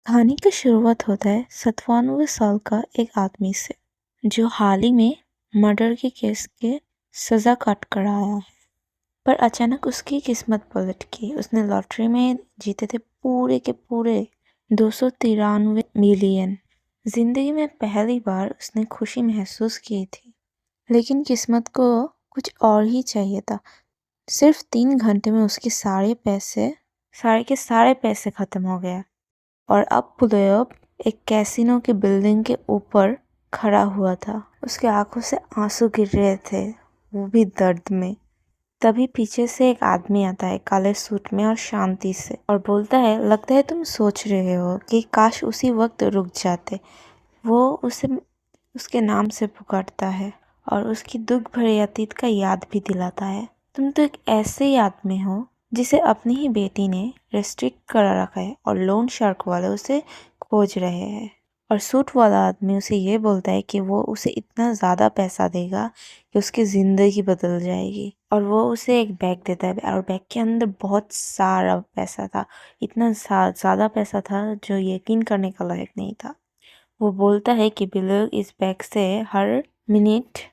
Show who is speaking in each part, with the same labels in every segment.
Speaker 1: कहानी की शुरुआत होता है 97 साल का एक आदमी से जो हाल ही में मर्डर के केस के सजा काट कर आया है। पर अचानक उसकी किस्मत पलट गई। उसने लॉटरी में जीते थे पूरे के पूरे 293 मिलियन। जिंदगी में पहली बार उसने खुशी महसूस की थी, लेकिन किस्मत को कुछ और ही चाहिए था। सिर्फ 3 घंटे में उसके सारे के सारे पैसे खत्म हो गया और अब पुलेब एक कैसीनो के बिल्डिंग के ऊपर खड़ा हुआ था। उसके आंखों से आंसू गिर रहे थे, वो भी दर्द में। तभी पीछे से एक आदमी आता है काले सूट में और शांति से और बोलता है, लगता है तुम सोच रहे हो कि काश उसी वक्त रुक जाते। वो उसे उसके नाम से पुकारता है और उसकी दुख भरे अतीत का याद भी दिलाता है। तुम तो एक ऐसे ही आदमी हो जिसे अपनी ही बेटी ने रेस्ट्रिक्ट कर रखा है और लोन शार्क वाले उसे खोज रहे हैं। और सूट वाला आदमी उसे ये बोलता है कि वो उसे इतना ज़्यादा पैसा देगा कि उसकी ज़िंदगी बदल जाएगी। और वो उसे एक बैग देता है और बैग के अंदर बहुत सारा पैसा था। इतना ज़्यादा पैसा था जो यकीन करने का लायक नहीं था। वो बोलता है कि बिलियन इस बैग से हर मिनट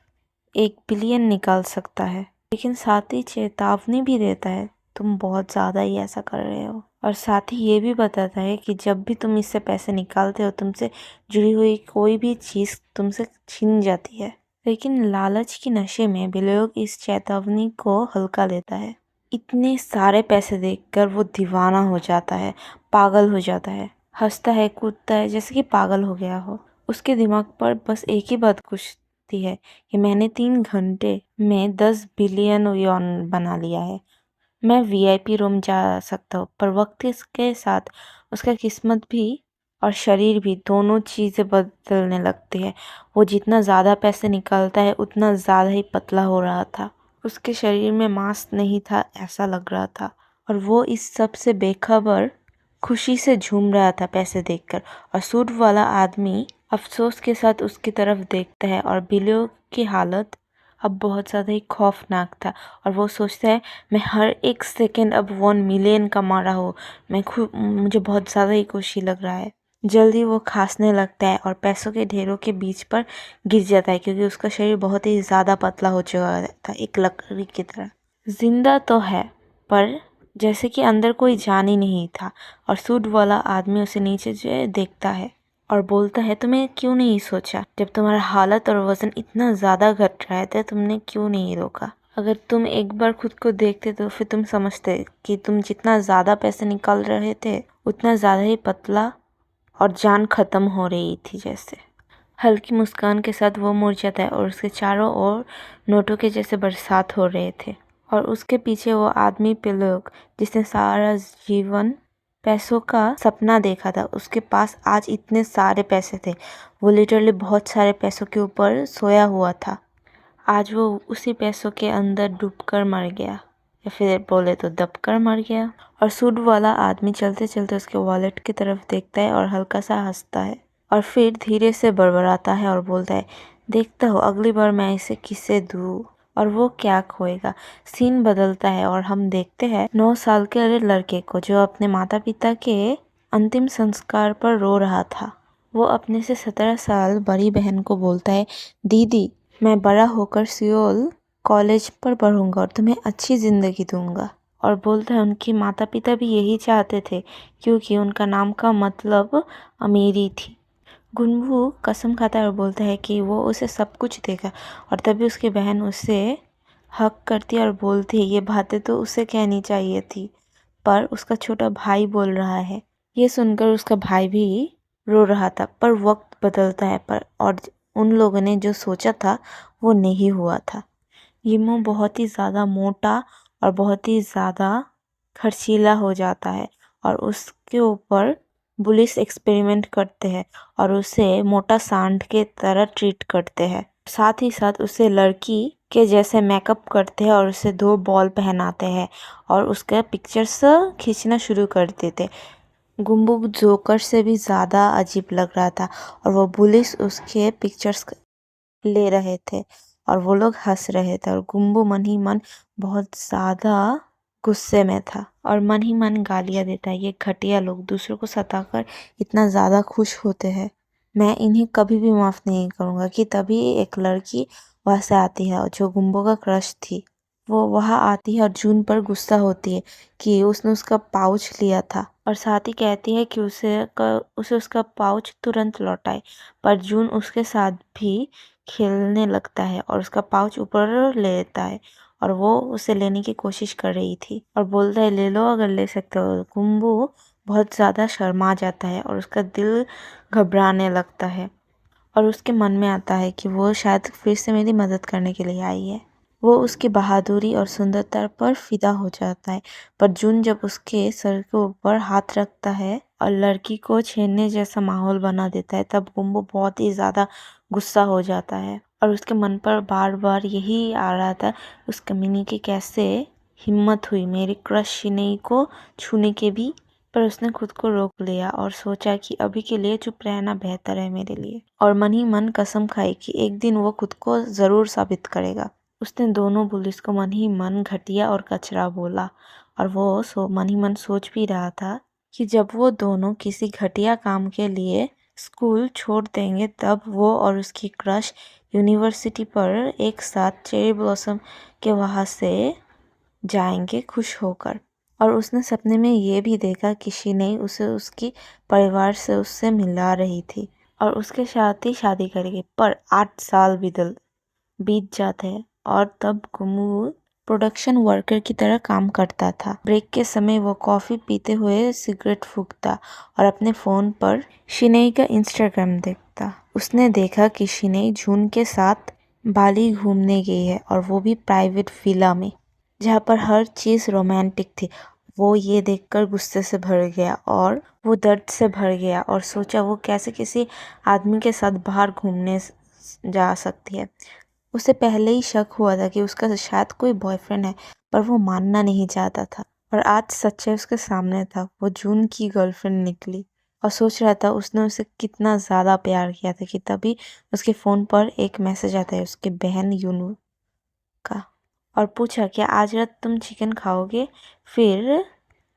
Speaker 1: 1 बिलियन निकाल सकता है, लेकिन साथ ही चेतावनी भी देता है, तुम बहुत ज़्यादा ही ऐसा कर रहे हो। और साथ ही ये भी बताता है कि जब भी तुम इससे पैसे निकालते हो, तुमसे जुड़ी हुई कोई भी चीज़ तुमसे छीन जाती है। लेकिन लालच की नशे में बिलियन इस चेतावनी को हल्का लेता है। इतने सारे पैसे देखकर वो दीवाना हो जाता है, पागल हो जाता है, हंसता है, कूदता है जैसे कि पागल हो गया हो। उसके दिमाग पर बस एक ही बात घुसती है कि मैंने 3 घंटे में 10 बिलियन यॉन बना लिया है। मैं वीआईपी रूम जा सकता हूँ। पर वक्त के साथ उसका किस्मत भी और शरीर भी दोनों चीज़ें बदलने लगती है। वो जितना ज़्यादा पैसे निकालता है उतना ज़्यादा ही पतला हो रहा था। उसके शरीर में मांस नहीं था ऐसा लग रहा था और वो इस सब से बेखबर खुशी से झूम रहा था पैसे देखकर। और सूट वाला आदमी अफसोस के साथ उसकी तरफ देखता है और बिलियो की हालत अब बहुत ज़्यादा ही खौफनाक था। और वो सोचता है, मैं हर एक सेकंड अब 1 मिलियन कमा रहा हूँ। मुझे बहुत ज़्यादा ही खुशी लग रहा है। जल्दी वो खांसने लगता है और पैसों के ढेरों के बीच पर गिर जाता है क्योंकि उसका शरीर बहुत ही ज़्यादा पतला हो चुका था, एक लकड़ी की तरह। जिंदा तो है पर जैसे कि अंदर कोई जान ही नहीं था। और सूट वाला आदमी उसे नीचे से देखता है और बोलता है, तुम्हें क्यों नहीं सोचा? जब तुम्हारा हालत और वजन इतना ज़्यादा घट रहा था, तुमने क्यों नहीं रोका? अगर तुम एक बार खुद को देखते तो फिर तुम समझते कि तुम जितना ज़्यादा पैसे निकाल रहे थे उतना ज़्यादा ही पतला और जान खत्म हो रही थी। जैसे हल्की मुस्कान के साथ वो मुड़ जाता है और उसके चारों ओर नोटों के जैसे बरसात हो रहे थे। और उसके पीछे वो आदमी पे लोग जिसने सारा जीवन पैसों का सपना देखा था, उसके पास आज इतने सारे पैसे थे। वो लिटरली बहुत सारे पैसों के ऊपर सोया हुआ था। आज वो उसी पैसों के अंदर डूबकर मर गया, या फिर बोले तो दबकर मर गया। और सूट वाला आदमी चलते चलते उसके वॉलेट की तरफ देखता है और हल्का सा हंसता है और फिर धीरे से बड़बड़ाता है और बोलता है, देखता हो अगली बार मैं इसे किसे दूँ और वो क्या खोएगा। सीन बदलता है और हम देखते हैं 9 साल के लड़के को जो अपने माता पिता के अंतिम संस्कार पर रो रहा था। वो अपने से 17 साल बड़ी बहन को बोलता है, दीदी मैं बड़ा होकर सियोल कॉलेज पर पढ़ूंगा और तुम्हें अच्छी ज़िंदगी दूंगा। और बोलता है उनके माता पिता भी यही चाहते थे क्योंकि उनका नाम का मतलब अमीरी थी। गुनगू कसम खाता है और बोलता है कि वो उसे सब कुछ देगा। और तभी उसकी बहन उसे हक करती है और बोलती है, ये बातें तो उसे कहनी चाहिए थी, पर उसका छोटा भाई बोल रहा है। ये सुनकर उसका भाई भी रो रहा था। पर वक्त बदलता है पर और उन लोगों ने जो सोचा था वो नहीं हुआ था। ये मुंह बहुत ही ज़्यादा मोटा और बहुत ही ज़्यादा खर्चीला हो जाता है और उसके ऊपर पुलिस एक्सपेरिमेंट करते हैं और उसे मोटा सांड के तरह ट्रीट करते हैं। साथ ही साथ उसे लड़की के जैसे मेकअप करते हैं और उसे 2 बॉल पहनाते हैं और उसके पिक्चर्स खींचना शुरू कर देते। गुम्बू जोकर से भी ज़्यादा अजीब लग रहा था और वो पुलिस उसके पिक्चर्स ले रहे थे और वो लोग हंस रहे थे और गुम्बू मन ही मन बहुत ज़्यादा गुस्से में था और मन ही मन गालियां देता है। ये घटिया लोग दूसरों को सताकर इतना ज़्यादा खुश होते हैं। मैं इन्हें कभी भी माफ़ नहीं करूँगा। कि तभी एक लड़की वहाँ से आती है और जो गुम्बो का क्रश थी। वो वहाँ आती है और जून पर गुस्सा होती है कि उसने उसका पाउच लिया था और साथ ही कहती है कि उसे उसका पाउच तुरंत लौटाए। पर जून उसके साथ भी खेलने लगता है और उसका पाउच ऊपर ले लेता है और वो उसे लेने की कोशिश कर रही थी और बोलता है ले लो अगर ले सकते हो। कुंबू बहुत ज़्यादा शर्मा जाता है और उसका दिल घबराने लगता है और उसके मन में आता है कि वो शायद फिर से मेरी मदद करने के लिए आई है। वो उसकी बहादुरी और सुंदरता पर फिदा हो जाता है। पर जून जब उसके सर के ऊपर हाथ रखता है और लड़की को छेड़ने जैसा माहौल बना देता है तब कुंबू बहुत ही ज़्यादा गुस्सा हो जाता है और उसके मन पर बार बार यही आ रहा था उस कमीनी की कैसे हिम्मत हुई मेरी क्रश शिनई को छूने के भी। पर उसने खुद को रोक लिया और सोचा कि अभी के लिए चुप रहना बेहतर है मेरे लिए और मन ही मन कसम खाई कि एक दिन वो खुद को ज़रूर साबित करेगा। उसने दोनों पुलिस को मन ही मन घटिया और कचरा बोला और वो मन ही मन सोच भी रहा था कि जब वो दोनों किसी घटिया काम के लिए स्कूल छोड़ देंगे तब वो और उसकी क्रश यूनिवर्सिटी पर एक साथ चेरी ब्लॉसम के वहाँ से जाएंगे खुश होकर। और उसने सपने में ये भी देखा कि शिनई उसे उसकी परिवार से उससे मिला रही थी और उसके साथ ही शादी करेगी। पर 8 साल बीत जाते हैं और तब कुमू प्रोडक्शन वर्कर की तरह काम करता था। ब्रेक के समय वो कॉफ़ी पीते हुए सिगरेट फूंकता और अपने फ़ोन पर शिनई का इंस्टाग्राम देखता। उसने देखा कि शिनई जून के साथ बाली घूमने गई है और वो भी प्राइवेट विला में जहाँ पर हर चीज़ रोमांटिक थी। वो ये देखकर गुस्से से भर गया और वो दर्द से भर गया और सोचा वो कैसे किसी आदमी के साथ बाहर घूमने जा सकती है। उसे पहले ही शक हुआ था कि उसका शायद कोई बॉयफ्रेंड है पर वो मानना नहीं चाहता था। और आज सच्चाई उसके सामने था। वो जून की गर्लफ्रेंड निकली और सोच रहा था उसने उसे कितना ज़्यादा प्यार किया था कि तभी उसके फ़ोन पर एक मैसेज आता है उसकी बहन यूनू का और पूछा क्या आज रात तुम चिकन खाओगे। फिर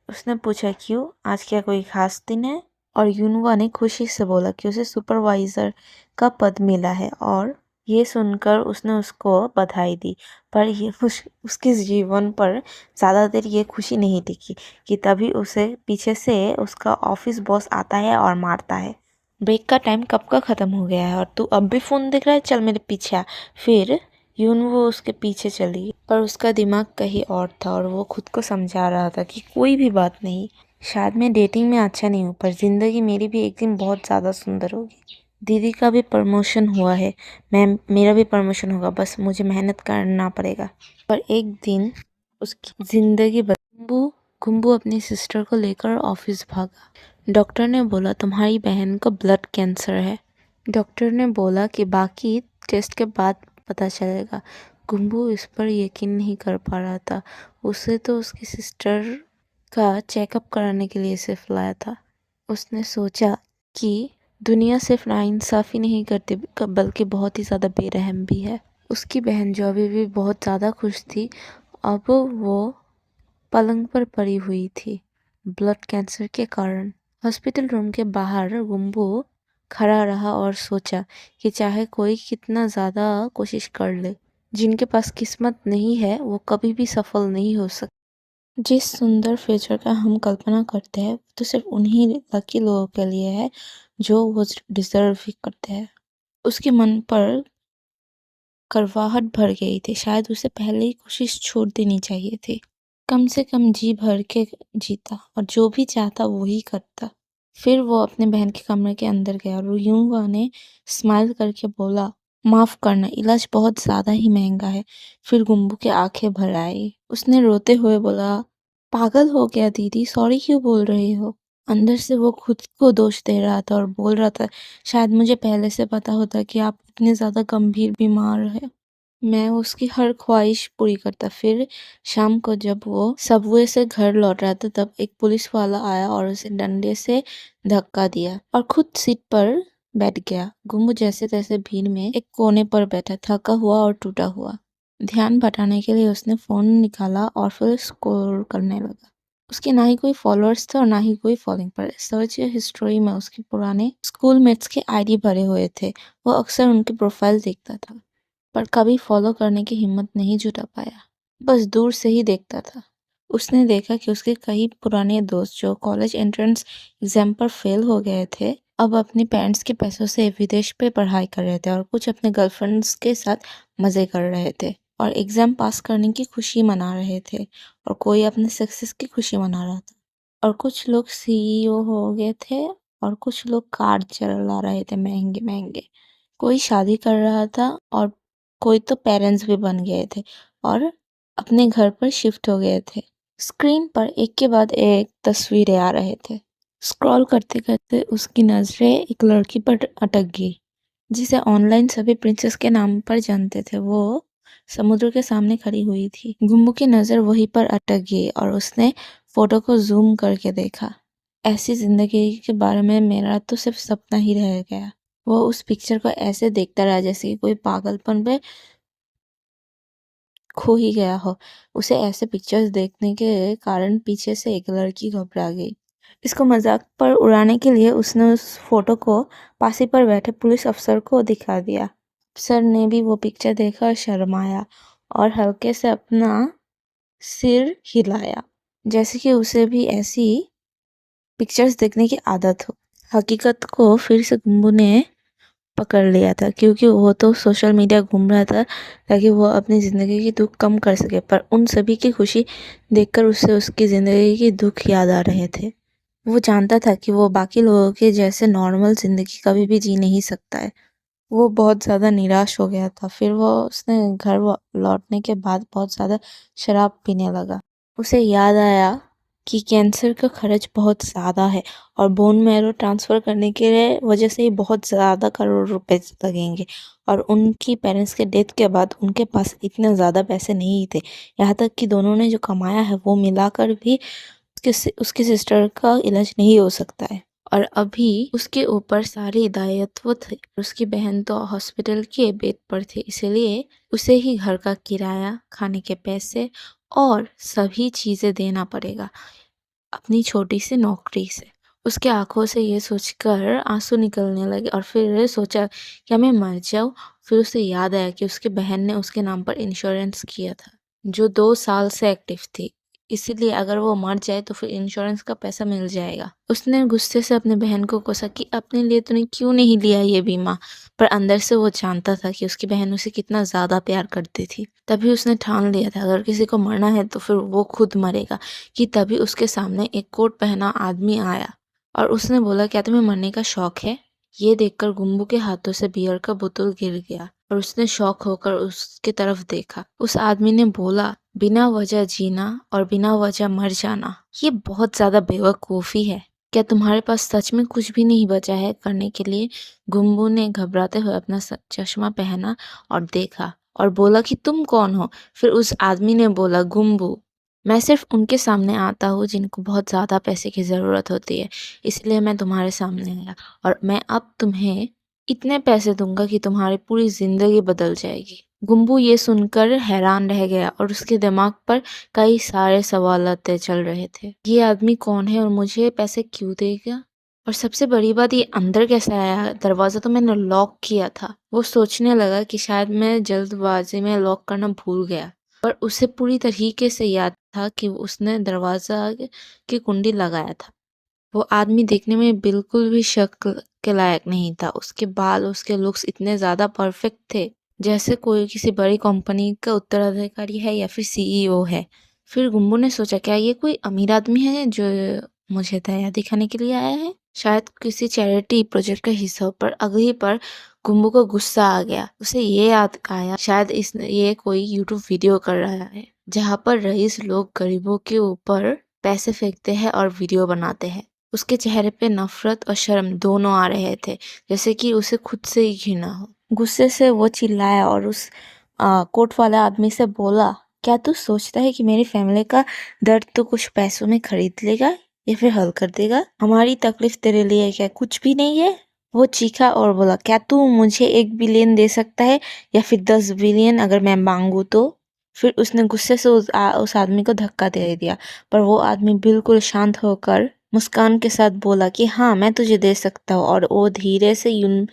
Speaker 1: उसने पूछा क्यों, आज क्या कोई खास दिन है। और यूनवा ने खुशी से बोला कि उसे सुपरवाइजर का पद मिला है और ये सुनकर उसने उसको बधाई दी। पर ये उसके जीवन पर ज़्यादा देर ये खुशी नहीं टिकी कि तभी उसे पीछे से उसका ऑफिस बॉस आता है और मारता है। ब्रेक का टाइम कब का ख़त्म हो गया है और तू अब भी फ़ोन देख रहा है, चल मेरे पीछे आ। फिर वो उसके पीछे चली पर उसका दिमाग कहीं और था और वो खुद को समझा रहा था कि कोई भी बात नहीं, शायद मैं डेटिंग में अच्छा नहीं हूँ पर ज़िंदगी मेरी भी एक दिन बहुत ज़्यादा सुंदर होगी। दीदी का भी प्रमोशन हुआ है, मेरा भी प्रमोशन होगा, बस मुझे मेहनत करना पड़ेगा। पर एक दिन उसकी ज़िंदगी कुंबू अपनी सिस्टर को लेकर ऑफिस भागा। डॉक्टर ने बोला तुम्हारी बहन को ब्लड कैंसर है। डॉक्टर ने बोला कि बाकी टेस्ट के बाद पता चलेगा। कुंबू इस पर यकीन नहीं कर पा रहा था। उसे तो उसकी सिस्टर का चेकअप कराने के लिए सिर्फ लाया था। उसने सोचा कि दुनिया सिर्फ नाइंसाफ़ी नहीं करती बल्कि बहुत ही ज़्यादा बेरहम भी है। उसकी बहन जो अभी भी बहुत ज़्यादा खुश थी अब वो पलंग पर पड़ी हुई थी ब्लड कैंसर के कारण। हॉस्पिटल रूम के बाहर गुम्बू खड़ा रहा और सोचा कि चाहे कोई कितना ज़्यादा कोशिश कर ले, जिनके पास किस्मत नहीं है वो कभी भी सफल नहीं हो सकते। जिस सुंदर फ्यूचर का हम कल्पना करते हैं वो तो सिर्फ उन्हीं लकी लोगों के लिए है जो वो डिजर्व भी करते हैं। उसके मन पर करवाहट भर गई थी। शायद उसे पहले ही कोशिश छोड़ देनी चाहिए थी। कम से कम जी भर के जीता और जो भी चाहता वही करता। फिर वो अपने बहन के कमरे के अंदर गया और यूंगा ने स्माइल करके बोला माफ करना, इलाज बहुत ज्यादा ही महंगा है। फिर गुम्बू के आंखें भर आई। उसने रोते हुए बोला पागल हो गया दीदी, सॉरी क्यों बोल रही हो। अंदर से वो खुद को दोष दे रहा था और बोल रहा था शायद मुझे पहले से पता होता कि आप इतने ज्यादा गंभीर बीमार है, मैं उसकी हर ख्वाहिश पूरी करता। फिर शाम को जब वो सबवे से घर लौट रहा था तब एक पुलिस वाला आया और उसे डंडे से धक्का दिया और खुद सीट पर बैठ गया। गुम्बू जैसे तैसे भीड़ में एक कोने पर बैठा, थका हुआ और टूटा हुआ। ध्यान भटाने के लिए उसने फ़ोन निकाला और फिर स्क्रॉल करने लगा। उसके ना ही कोई फॉलोअर्स थे और ना ही कोई फॉलोइंग, पर सर्च हिस्ट्री में उसके पुराने स्कूलमेट्स के आईडी भरे हुए थे। वो अक्सर उनके प्रोफाइल देखता था, पर कभी फॉलो करने की हिम्मत नहीं जुटा पाया, बस दूर से ही देखता था। उसने देखा कि उसके कई पुराने दोस्त जो कॉलेज एंट्रेंस एग्जाम पर फेल हो गए थे, अब अपने पेरेंट्स के पैसों से विदेश पे पढ़ाई कर रहे थे और कुछ अपने गर्लफ्रेंड्स के साथ मज़े कर रहे थे और एग्ज़ाम पास करने की खुशी मना रहे थे और कोई अपने सक्सेस की खुशी मना रहा था। और कुछ लोग सीईओ हो गए थे और कुछ लोग कार चला रहे थे महंगे-महंगे। कोई शादी कर रहा था और कोई तो पेरेंट्स भी बन गए थे और अपने घर पर शिफ्ट हो गए थे। स्क्रीन पर एक के बाद एक तस्वीरें आ रहे थे। स्क्रॉल करते-करते उसकी नज़रें एक लड़की पर अटक गई, जिसे ऑनलाइन सभी प्रिंसेस के नाम पर जानते थे। वो समुद्र के सामने खड़ी हुई थी। गुम्बू की नज़र वहीं पर अटक गई और उसने फोटो को जूम करके देखा। ऐसी जिंदगी के बारे में मेरा तो सिर्फ सपना ही रह गया। वो उस पिक्चर को ऐसे देखता रहा जैसे कि कोई पागलपन पे खो ही गया हो। उसे ऐसे पिक्चर्स देखने के कारण पीछे से एक लड़की घबरा गई। इसको मजाक पर उड़ाने के लिए उसने उस फोटो को पास ही पर बैठे पुलिस अफसर को दिखा दिया। अफसर ने भी वो पिक्चर देखा और शर्माया और हल्के से अपना सिर हिलाया, जैसे कि उसे भी ऐसी पिक्चर्स देखने की आदत हो। हकीकत को फिर से गुम्बू ने पकड़ लिया था, क्योंकि वो तो सोशल मीडिया घूम रहा था ताकि वो अपनी ज़िंदगी की दुख कम कर सके, पर उन सभी की खुशी देखकर उसे उसकी ज़िंदगी के दुख याद आ रहे थे। वो जानता था कि वो बाकी लोगों के जैसे नॉर्मल ज़िंदगी कभी भी जी नहीं सकता है। वो बहुत ज़्यादा निराश हो गया था। फिर वो उसने घर लौटने के बाद बहुत ज़्यादा शराब पीने लगा। उसे याद आया कि कैंसर का खर्च बहुत ज़्यादा है और बोन मैरो ट्रांसफ़र करने के लिए वजह से ही बहुत ज़्यादा करोड़ रुपए लगेंगे और उनकी पेरेंट्स के डेथ के बाद उनके पास इतने ज़्यादा पैसे नहीं थे। यहाँ तक कि दोनों ने जो कमाया है वो मिलाकर भी उसकी सिस्टर का इलाज नहीं हो सकता है और अभी उसके ऊपर सारी दायित्व थे। उसकी बहन तो हॉस्पिटल के बेड पर थी, इसलिए उसे ही घर का किराया, खाने के पैसे और सभी चीज़ें देना पड़ेगा अपनी छोटी सी नौकरी से। उसके आंखों से ये सोचकर आंसू निकलने लगे और फिर सोचा क्या मैं मर जाऊं। फिर उसे याद आया कि उसकी बहन ने उसके नाम पर इंश्योरेंस किया था, जो 2 साल से एक्टिव थी, इसीलिए अगर वो मर जाए तो फिर इंश्योरेंस का पैसा मिल जाएगा। उसने गुस्से से अपने बहन को कोसा कि अपने लिए तूने क्यों नहीं लिया ये बीमा, पर अंदर से वो जानता था कि उसकी बहन उसे कितना ज़्यादा प्यार करती थी। तभी उसने ठान लिया था अगर किसी को मरना है तो फिर वो खुद मरेगा। कि तभी उसके सामने एक कोट पहना आदमी आया और उसने बोला क्या तुम्हें मरने का शौक है। ये देखकर गुम्बू के हाथों से बियर का बोतल गिर गया और उसने शौक होकर उसके तरफ देखा। उस आदमी ने बोला बिना वजह जीना और बिना वजह मर जाना ये बहुत ज्यादा बेवकूफ़ी है। क्या तुम्हारे पास सच में कुछ भी नहीं बचा है करने के लिए। गुम्बू ने घबराते हुए अपना चश्मा पहना और देखा और बोला कि तुम कौन हो। फिर उस आदमी ने बोला गुम्बू मैं सिर्फ उनके सामने आता हूँ जिनको बहुत ज़्यादा पैसे की ज़रूरत होती है, इसलिए मैं तुम्हारे सामने आया और मैं अब तुम्हें इतने पैसे दूंगा कि तुम्हारी पूरी ज़िंदगी बदल जाएगी। गुम्बू ये सुनकर हैरान रह गया और उसके दिमाग पर कई सारे सवालात चल रहे थे। ये आदमी कौन है और मुझे पैसे क्यों देगा, और सबसे बड़ी बात ये अंदर कैसे आया, दरवाज़ा तो मैंने लॉक किया था। वो सोचने लगा कि शायद मैं जल्दबाजी में लॉक करना भूल गया, पर उसे पूरी तरीके से याद था कि उसने दरवाज़ा की कुंडी लगाया था। वो आदमी देखने में बिल्कुल भी शक के लायक नहीं था। उसके बाल, उसके लुक्स इतने ज़्यादा परफेक्ट थे जैसे कोई किसी बड़ी कंपनी का उत्तराधिकारी है या फिर सीईओ है। फिर गुम्बू ने सोचा क्या ये कोई अमीर आदमी है जो मुझे दया दिखाने के लिए आया है, शायद किसी चैरिटी प्रोजेक्ट का हिस्सा। पर अगली पर गुम्बू को गुस्सा आ गया। उसे ये याद आया शायद ये कोई यूट्यूब वीडियो कर रहा है जहाँ पर रईस लोग गरीबों के ऊपर पैसे फेंकते हैं और वीडियो बनाते हैं। उसके चेहरे पे नफरत और शर्म दोनों आ रहे थे, जैसे कि उसे खुद से ही घृणा हो। गुस्से से वो चिल्लाया और उस कोट वाले आदमी से बोला क्या तू सोचता है कि मेरी फैमिली का दर्द तो कुछ पैसों में खरीद लेगा या फिर हल कर देगा। हमारी तकलीफ तेरे लिए क्या कुछ भी नहीं है। वो चीखा और बोला, क्या तू मुझे 1 बिलियन दे सकता है या फिर 10 बिलियन अगर मैं मांगू तो? फिर उसने गुस्से से उस आदमी को धक्का दे दिया, पर वो आदमी बिल्कुल शांत होकर मुस्कान के साथ बोला कि हाँ मैं तुझे दे सकता हूँ। और वो धीरे से यून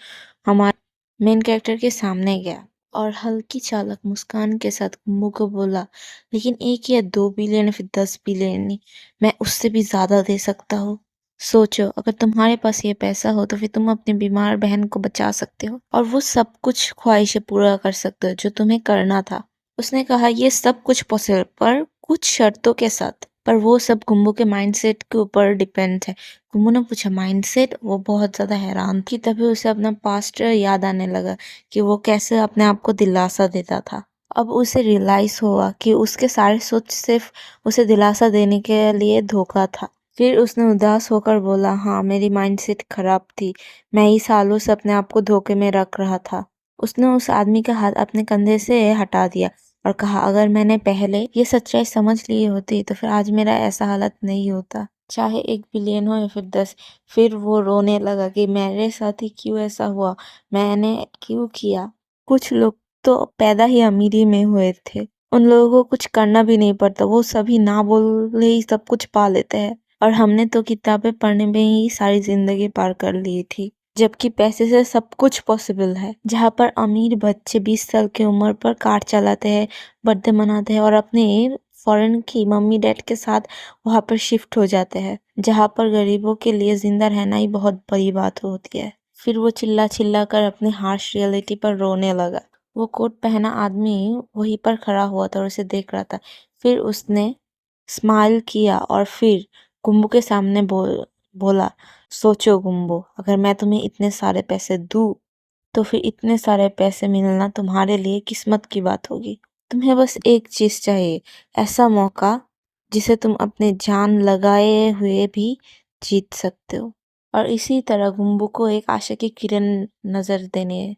Speaker 1: हमारे मेन कैरेक्टर के सामने गया और हल्की चालक मुस्कान के साथ कुंभू को बोला, लेकिन 1 या 2 बिलियन या फिर 10 बिलियन नहीं, मैं उससे भी ज्यादा दे सकता हूँ। सोचो, अगर तुम्हारे पास ये पैसा हो तो फिर तुम अपनी बीमार बहन को बचा सकते हो और वो सब कुछ ख्वाहिशें पूरा कर सकते हो जो तुम्हें करना था। उसने कहा, ये सब कुछ पॉसिबल पर कुछ शर्तों के साथ। पर वो सब कुंभू के माइंडसेट के ऊपर डिपेंड है। कुंभू ने पूछा, माइंडसेट? वो बहुत ज्यादा हैरान थी। तभी उसे अपना पास्ट याद आने लगा कि वो कैसे अपने आप को दिलासा देता था। अब उसे रियलाइज हुआ कि उसके सारे सोच सिर्फ उसे दिलासा देने के लिए धोखा था। फिर उसने उदास होकर बोला, हाँ मेरी माइंडसेट खराब थी, मैं ही सालों से अपने आप को धोखे में रख रहा था। उसने उस आदमी का हाथ अपने कंधे से हटा दिया और कहा, अगर मैंने पहले ये सच्चाई समझ ली होती तो फिर आज मेरा ऐसा हालत नहीं होता, चाहे 1 बिलियन हो या फिर 10। फिर वो रोने लगा कि मेरे साथ ही क्यों ऐसा हुआ, मैंने क्यों किया। कुछ लोग तो पैदा ही अमीरी में हुए थे, उन लोगों को कुछ करना भी नहीं पड़ता, वो सभी ना बोले ही सब कुछ पा लेते हैं। और हमने तो किताबें पढ़ने में ही सारी जिंदगी पार कर ली थी, जबकि पैसे से सब कुछ पॉसिबल है। जहाँ पर अमीर बच्चे 20 साल की उम्र पर कार चलाते हैं, बर्थडे मनाते हैं और अपने फॉरेन की मम्मी डैड के साथ वहां पर शिफ्ट हो जाते हैं, जहाँ पर गरीबों के लिए जिंदा रहना ही बहुत बड़ी बात होती है। फिर वो चिल्ला चिल्ला कर अपनी हार्श रियलिटी पर रोने लगा। वो कोट पहना आदमी वहीं पर खड़ा हुआ था और उसे देख रहा था। फिर उसने स्माइल किया और फिर गुम्बू के सामने बोला, सोचो गुम्बू, अगर मैं तुम्हें इतने सारे पैसे दूं तो फिर इतने सारे पैसे मिलना तुम्हारे लिए किस्मत की बात होगी। तुम्हें बस एक चीज चाहिए, ऐसा मौका जिसे तुम अपने जान लगाए हुए भी जीत सकते हो। और इसी तरह गुम्बू को एक आशा की किरण नजर देने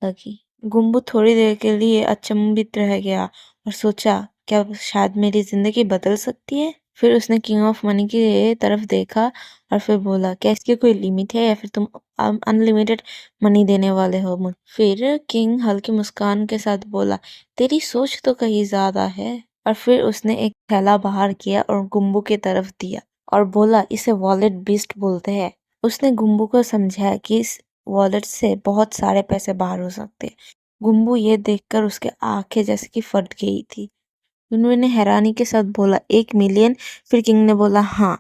Speaker 1: लगी। गुम्बू थोड़ी देर के लिए अचंभित रह गया और सोचा, क्या शायद मेरी जिंदगी बदल सकती है। फिर उसने किंग ऑफ मनी की तरफ देखा और फिर बोला, क्या इसकी कोई लिमिट है या फिर तुम अनलिमिटेड मनी देने वाले हो मुझे? फिर किंग हल्की मुस्कान के साथ बोला, तेरी सोच तो कहीं ज्यादा है। और फिर उसने एक थैला बाहर किया और गुम्बू की तरफ दिया और बोला, इसे वॉलेट बीस्ट बोलते हैं। उसने गुम्बू को समझाया कि इस वॉलेट से बहुत सारे पैसे बाहर हो सकते हैं। गुम्बू ये देखकर उसके आंखें जैसे कि फट गई थी। उन्होंने हैरानी के साथ बोला, 1 मिलियन? फिर किंग ने बोला, हाँ।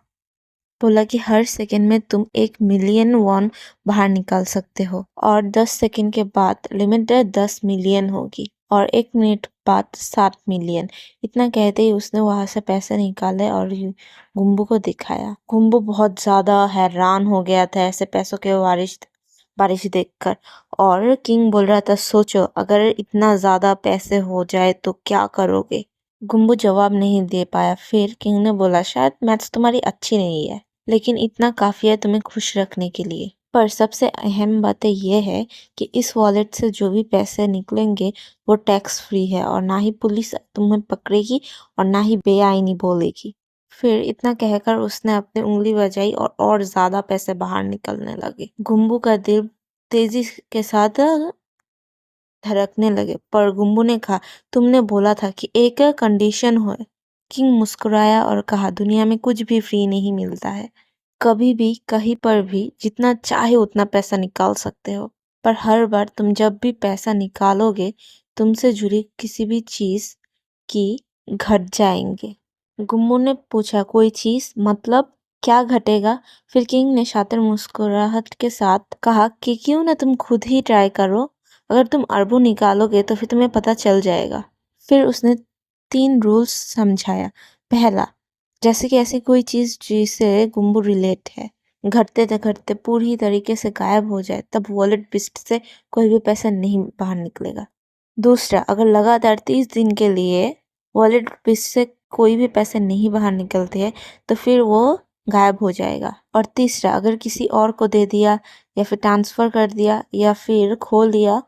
Speaker 1: बोला कि हर सेकंड में तुम 1 मिलियन वॉन बाहर निकाल सकते हो और 10 सेकंड के बाद लिमिट 10 मिलियन होगी और 1 मिनट बाद 7 मिलियन। इतना कहते ही उसने वहां से पैसे निकाले और गुम्बू को दिखाया। गुम्बू बहुत ज्यादा हैरान हो गया था ऐसे पैसों के बारिश बारिश देखकर। और किंग बोल रहा था, सोचो अगर इतना ज्यादा पैसे हो जाए तो क्या करोगे? गुम्बू जवाब नहीं दे पाया। फिर किंग ने बोला, शायद मैथ्स तुम्हारी अच्छी नहीं है, लेकिन इतना काफी है तुम्हें खुश रखने के लिए। पर सबसे अहम बात यह है कि इस वॉलेट से जो भी पैसे निकलेंगे वो टैक्स फ्री है और ना ही पुलिस तुम्हें पकड़ेगी और ना ही बेआईनी बोलेगी। फिर इतना कहकर उसने अपनी उंगली बजाई और ज्यादा पैसे बाहर निकलने लगे। गुम्बू का दिल तेजी के साथ धड़कने लगे। पर गुम्बू ने कहा, तुमने बोला था कि एक कंडीशन हो। किंग मुस्कुराया और कहा, दुनिया में कुछ भी फ्री नहीं मिलता है। कभी भी कहीं पर भी जितना चाहे उतना पैसा निकाल सकते हो, पर हर बार तुम जब भी पैसा निकालोगे तुमसे जुड़ी किसी भी चीज की घट जाएंगे। गुम्मू ने पूछा, कोई चीज मतलब क्या घटेगा? फिर किंग ने शातिर मुस्कुराहट के साथ कहा कि क्यों ना तुम खुद ही ट्राई करो, अगर तुम अरबों निकालोगे तो फिर तुम्हें पता चल जाएगा। फिर उसने 3 रूल्स समझाया। पहला, जैसे कि ऐसी कोई चीज जिसे गुम्बू रिलेट है घटते घटते पूरी तरीके से गायब हो जाए, तब वॉलेट बिस्ट से कोई भी पैसा नहीं बाहर निकलेगा। दूसरा, अगर लगातार 30 दिन के लिए वॉलेट बिस्ट से कोई भी पैसे नहीं बाहर निकलते हैं तो फिर वो गायब हो जाएगा। और तीसरा, अगर किसी और को दे दिया या फिर ट्रांसफर कर दिया या फिर खो लिया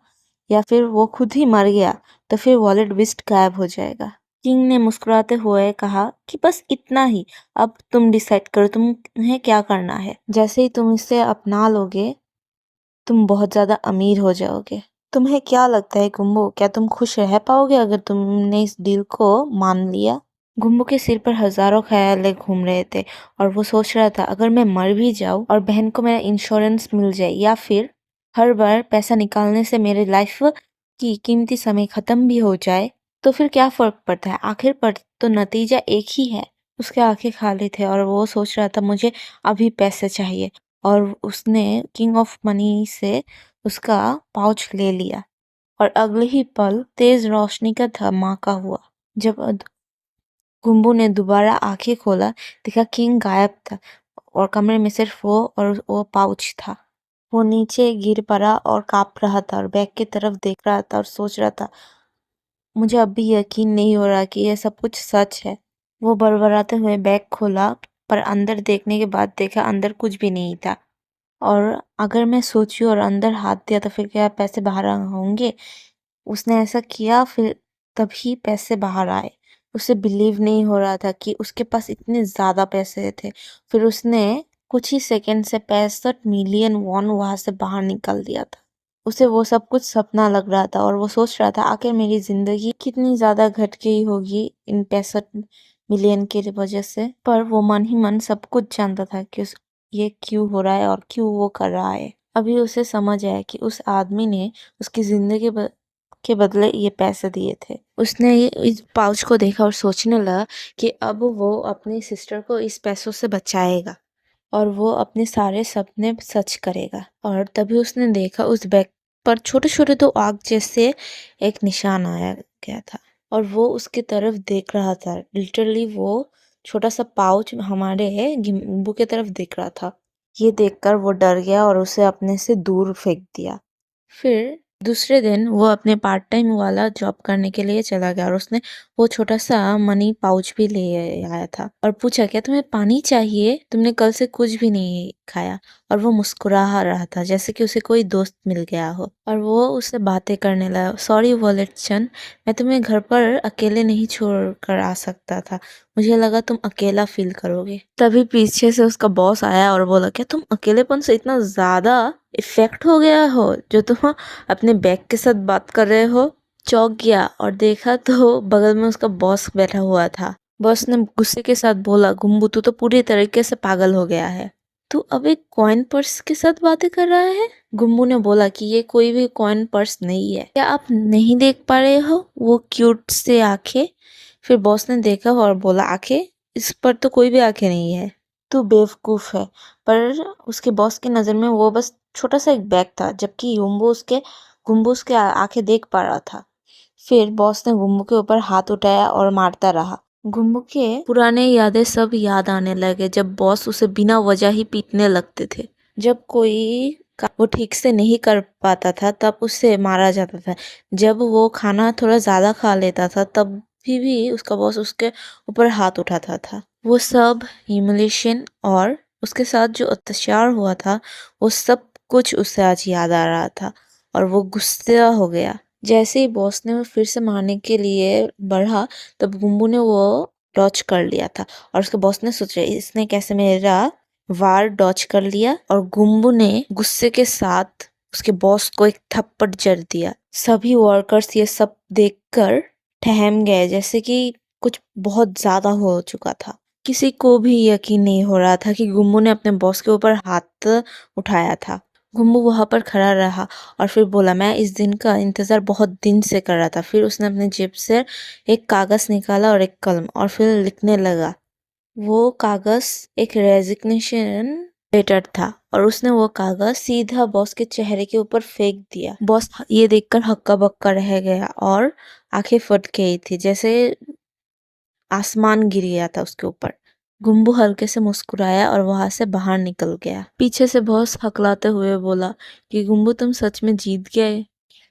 Speaker 1: या फिर वो खुद ही मर गया तो फिर वॉलेट बिस्ट गायब हो जाएगा। किंग ने मुस्कुराते हुए कहा कि बस इतना ही, अब तुम डिसाइड करो तुम्हें क्या करना है। जैसे ही तुम इसे अपना लोगे तुम बहुत ज़्यादा अमीर हो जाओगे। तुम्हें क्या लगता है गुम्बू, क्या तुम खुश रह पाओगे अगर तुमने इस डील को मान लिया? गुम्बू के सिर पर हजारों ख्यालें घूम रहे थे और वो सोच रहा था, अगर मैं मर भी जाऊं और बहन को मेरा इंश्योरेंस मिल जाए या फिर हर बार पैसा निकालने से मेरी लाइफ की कीमती समय खत्म भी हो जाए तो फिर क्या फर्क पड़ता है, आखिर पर तो नतीजा एक ही है। उसके आंखें खाली थे और वो सोच रहा था, मुझे अभी पैसे चाहिए। और उसने किंग ऑफ मनी से उसका पाउच ले लिया और अगले ही पल तेज रोशनी का धमाका हुआ। जब गुम्बू ने दोबारा आंखें खोला, देखा किंग गायब था और कमरे में सिर्फ वो और वो पाउच था। वो नीचे गिर पड़ा और कांप रहा था और बैग की तरफ देख रहा था और सोच रहा था, मुझे अब भी यकीन नहीं हो रहा कि यह सब कुछ सच है। वो बड़बड़ाते हुए बैग खोला पर अंदर देखने के बाद देखा अंदर कुछ भी नहीं था। और अगर मैं सोची और अंदर हाथ दिया तो फिर क्या पैसे बाहर होंगे? उसने ऐसा किया, फिर तभी पैसे बाहर आए। उसे बिलीव नहीं हो रहा था कि उसके पास इतने ज्यादा पैसे थे। फिर उसने कुछ ही सेकंड से 65 मिलियन वॉन वहां से बाहर निकाल दिया था। उसे वो सब कुछ सपना लग रहा था और वो सोच रहा था, आखिर मेरी जिंदगी कितनी ज्यादा घट गई होगी इन 65 मिलियन की वजह से। पर वो मन ही मन सब कुछ जानता था कि ये क्यों हो रहा है और क्यों वो कर रहा है। अभी उसे समझ आया कि उस आदमी ने उसकी जिंदगी के बदले ये पैसे दिए थे। उसने इस पाउच को देखा और सोचने लगा कि अब वो अपनी सिस्टर को इस पैसों से बचाएगा और वो अपने सारे सपने सच करेगा। और तभी उसने देखा उस बैग पर छोटे छोटे दो आग जैसे एक निशान आया गया था और वो उसकी तरफ देख रहा था। लिटरली वो छोटा सा पाउच हमारे गिम्बू की तरफ देख रहा था। ये देखकर वो डर गया और उसे अपने से दूर फेंक दिया। फिर दूसरे दिन वो अपने पार्ट टाइम वाला जॉब करने के लिए चला गया और उसने वो छोटा सा मनी पाउच भी ले आया था और पूछा, क्या तुम्हें पानी चाहिए? तुमने कल से कुछ भी नहीं खाया। और वो मुस्कुरा रहा था जैसे कि उसे कोई दोस्त मिल गया हो और वो उससे बातें करने लगा। सॉरी वॉलेट चंद, मैं तुम्हें घर पर अकेले नहीं छोड़ कर आ सकता था, मुझे लगा तुम अकेला फील करोगे। तभी पीछे से उसका बॉस आया और बोला, क्या तुम अकेलेपन से इतना ज्यादा इफेक्ट हो गया हो जो तुम अपने बैग के साथ बात कर रहे हो? चौंक गया और देखा तो बगल में उसका बॉस बैठा हुआ था। बॉस ने गुस्से के साथ बोला, गुम्बू तू तो पूरी तरीके से पागल हो गया है, तू अब एक कॉइन पर्स के साथ बातें कर रहा है। गुम्बू ने बोला कि ये कोई भी कॉइन पर्स नहीं है, क्या आप नहीं देख पा रहे हो वो क्यूट से आंखें? फिर बॉस ने देखा और बोला, आंखें? इस पर तो कोई भी आंखें नहीं है, तू बेवकूफ है। पर उसके बॉस की नजर में वो बस छोटा सा एक बैग था, जबकि गुम्बू उसके आंखें देख पा रहा था। फिर बॉस ने गुम्बू के ऊपर हाथ उठाया और मारता रहा। गुम्बू के पुराने यादें सब याद आने लगे, जब बॉस उसे बिना वजह ही पीटने लगते थे। जब कोई वो ठीक से नहीं कर पाता था तब उसे मारा जाता था। जब वो खाना थोड़ा ज्यादा खा लेता था तब भी उसका बॉस उसके ऊपर हाथ उठाता था। वो सब ह्यूमिलेशन और उसके साथ जो अत्याचार हुआ था वो सब कुछ उसे आज याद आ रहा था और वो गुस्सा हो गया। जैसे ही बॉस ने वो फिर से मारने के लिए बढ़ा तब गुम्बू ने वो डॉच कर लिया था और उसके बॉस ने सोचा, इसने कैसे मेरा वार डॉच कर लिया। और गुम्बू ने गुस्से के साथ उसके बॉस को एक थप्पड़ जड़ दिया। सभी वर्कर्स ये सब देखकर ठहम गए, जैसे कि कुछ बहुत ज्यादा हो चुका था। किसी को भी यकीन नहीं हो रहा था कि गुम्बू ने अपने बॉस के ऊपर हाथ उठाया था। गुम्बू वहां पर खड़ा रहा और फिर बोला, मैं इस दिन का इंतजार बहुत दिन से कर रहा था। फिर उसने अपने जेब से एक कागज निकाला और एक कलम और फिर लिखने लगा। वो कागज एक रेजिग्नेशन लेटर था और उसने वो कागज सीधा बॉस के चेहरे के ऊपर फेंक दिया। बॉस ये देखकर हक्का बक्का रह गया और आंखें फट गई थी, जैसे आसमान गिर गया था उसके ऊपर। गुम्बू हल्के से मुस्कुराया और वहां से बाहर निकल गया। पीछे से बॉस हकलाते हुए बोला कि गुम्बू तुम सच में जीत गए।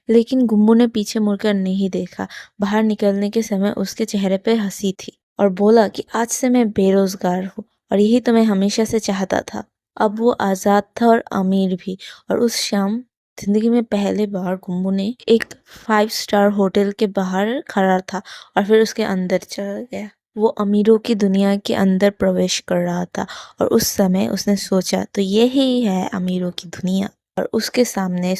Speaker 1: लेकिन गुम्बू ने पीछे मुड़कर नहीं देखा। बाहर निकलने के समय उसके चेहरे पे हंसी थी और बोला कि आज से मैं बेरोजगार हूँ और यही तो मैं हमेशा से चाहता था। अब वो आजाद था और अमीर भी। और उस शाम जिंदगी में पहली बार गुम्बू ने एक 5 स्टार होटल के बाहर खड़ा था और फिर उसके अंदर चला गया। वो अमीरों की दुनिया के अंदर प्रवेश कर रहा था और उस समय उसने सोचा, तो ये ही है अमीरों की दुनिया। और उसके सामने